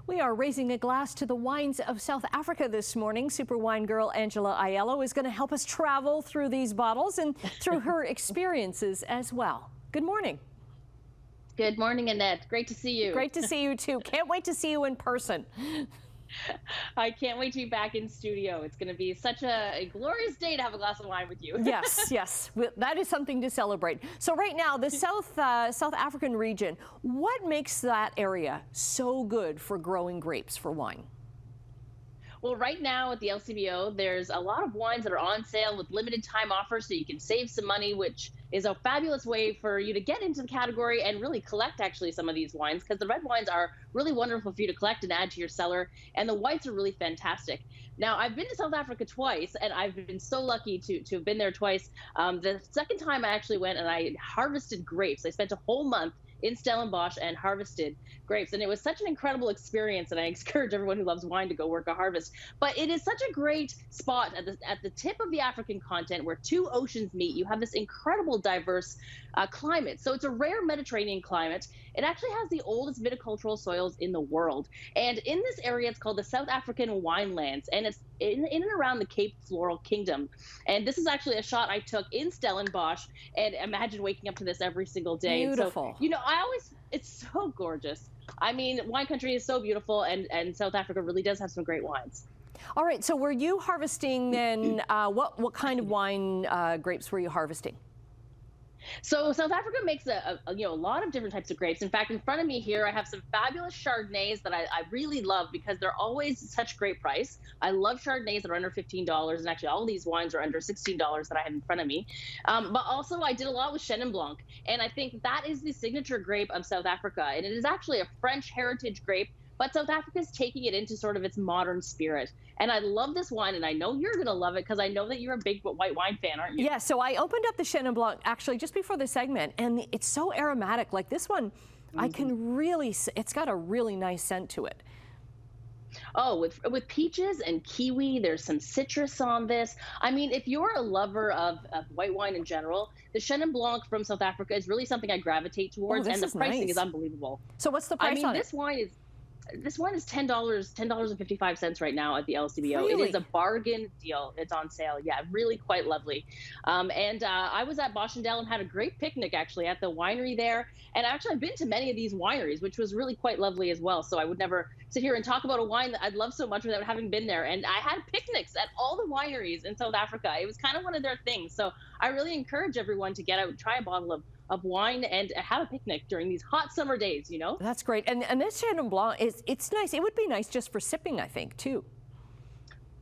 We are raising a glass to the wines of South Africa this morning. Super wine girl Angela Aiello is going to help us travel through these bottles and through her experiences as well. Good morning. Good morning, Annette. Great to see you. Great to see you too. Can't wait to see you in person. I can't wait to be back in studio. It's going to be such a glorious day to have a glass of wine with you. Yes, yes. That is something to celebrate. So right now, the South African region, what makes that area so good for growing grapes for wine? Well, right now at the LCBO, there's a lot of wines that are on sale with limited time offers, so you can save some money, which is a fabulous way for you to get into the category and really collect actually some of these wines, because the red wines are really wonderful for you to collect and add to your cellar, and the whites are really fantastic. Now, I've been to South Africa twice, and I've been so lucky to have been there twice. The second time I actually went and I harvested grapes. I spent a whole month in Stellenbosch and harvested grapes. And it was such an incredible experience. And I encourage everyone who loves wine to go work a harvest. But it is such a great spot at the tip of the African continent where two oceans meet. You have this incredible diverse climate. So it's a rare Mediterranean climate. It actually has the oldest viticultural soils in the world. And in this area, it's called the South African Winelands. And it's in and around the Cape Floral Kingdom. And this is actually a shot I took in Stellenbosch. And imagine waking up to this every single day. Beautiful. So, it's so gorgeous. I mean, wine country is so beautiful, and South Africa really does have some great wines. All right, so were you harvesting then, what kind of wine grapes were you harvesting? So South Africa makes a lot of different types of grapes. In fact, in front of me here, I have some fabulous Chardonnays that I really love because they're always such great price. I love Chardonnays that are under $15, and actually all these wines are under $16 that I have in front of me. But also I did a lot with Chenin Blanc, and I think that is the signature grape of South Africa, and it is actually a French heritage grape. But South Africa is taking it into sort of its modern spirit. And I love this wine, and I know you're going to love it because I know that you're a big white wine fan, aren't you? Yeah, so I opened up the Chenin Blanc actually just before the segment, and it's so aromatic. Like this one, I can really, it's got a really nice scent to it. Oh, with peaches and kiwi, there's some citrus on this. I mean, if you're a lover of white wine in general, the Chenin Blanc from South Africa is really something I gravitate towards, and the pricing is unbelievable. So what's the price on it? This wine is $10.55 right now at the LCBO. Really? It is a bargain deal. It's on sale. Yeah, really quite lovely. I was at Boschendel and had a great picnic actually at the winery there. And actually, I've been to many of these wineries, which was really quite lovely as well. So I would never sit here and talk about a wine that I'd love so much without having been there. And I had picnics at all the wineries in South Africa. It was kind of one of their things. So I really encourage everyone to get out and try a bottle of wine and have a picnic during these hot summer days, you know? That's great. And this Chenin Blanc, it's nice. It would be nice just for sipping, I think, too.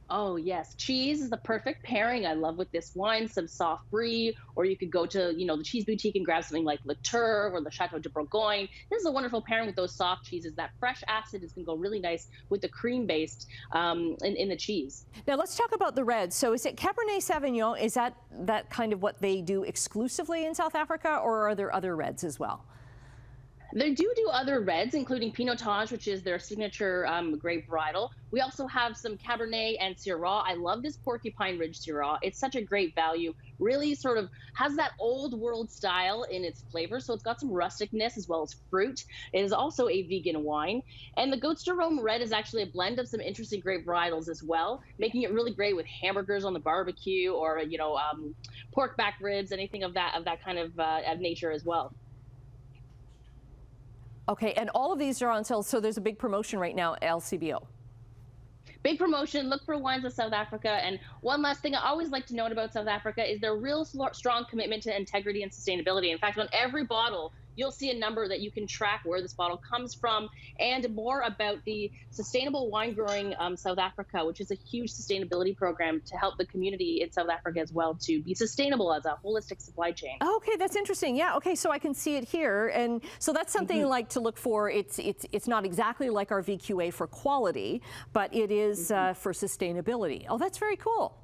Oh, yes. Cheese is the perfect pairing. I love with this wine, some soft brie, or you could go to, the cheese boutique and grab something like Le Tour or Le Chateau de Bourgogne. This is a wonderful pairing with those soft cheeses. That fresh acid is going to go really nice with the cream-based in the cheese. Now, let's talk about the reds. So is it Cabernet Sauvignon? Is that kind of what they do exclusively in South Africa, or are there other reds as well? They do other reds, including Pinotage, which is their signature grape varietal. We also have some Cabernet and Syrah. I love this Porcupine Ridge Syrah. It's such a great value. Really sort of has that old world style in its flavor. So it's got some rusticness as well as fruit. It is also a vegan wine. And the Goats de Rome Red is actually a blend of some interesting grape varietals as well, making it really great with hamburgers on the barbecue or, pork back ribs, anything of that kind of nature as well. Okay, and all of these are on sale, so there's a big promotion right now at LCBO. Big promotion, look for wines of South Africa. And one last thing I always like to note about South Africa is their real strong commitment to integrity and sustainability. In fact, on every bottle, you'll see a number that you can track where this bottle comes from and more about the Sustainable Wine Growing South Africa, which is a huge sustainability program to help the community in South Africa as well to be sustainable as a holistic supply chain. Okay, that's interesting. Yeah, okay, so I can see it here. And so that's something like to look for. It's not exactly like our VQA for quality, but it is for sustainability. Oh, that's very cool.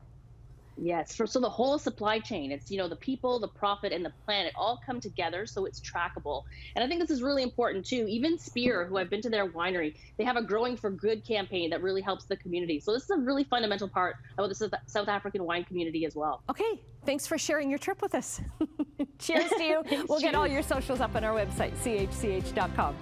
Yes, so the whole supply chain, it's, the people, the profit, and the planet all come together so it's trackable. And I think this is really important too. Even Spear, who I've been to their winery, they have a Growing for Good campaign that really helps the community. So this is a really fundamental part of the South African wine community as well. Okay, thanks for sharing your trip with us. Cheers to you. We'll get all your socials up on our website, chch.com.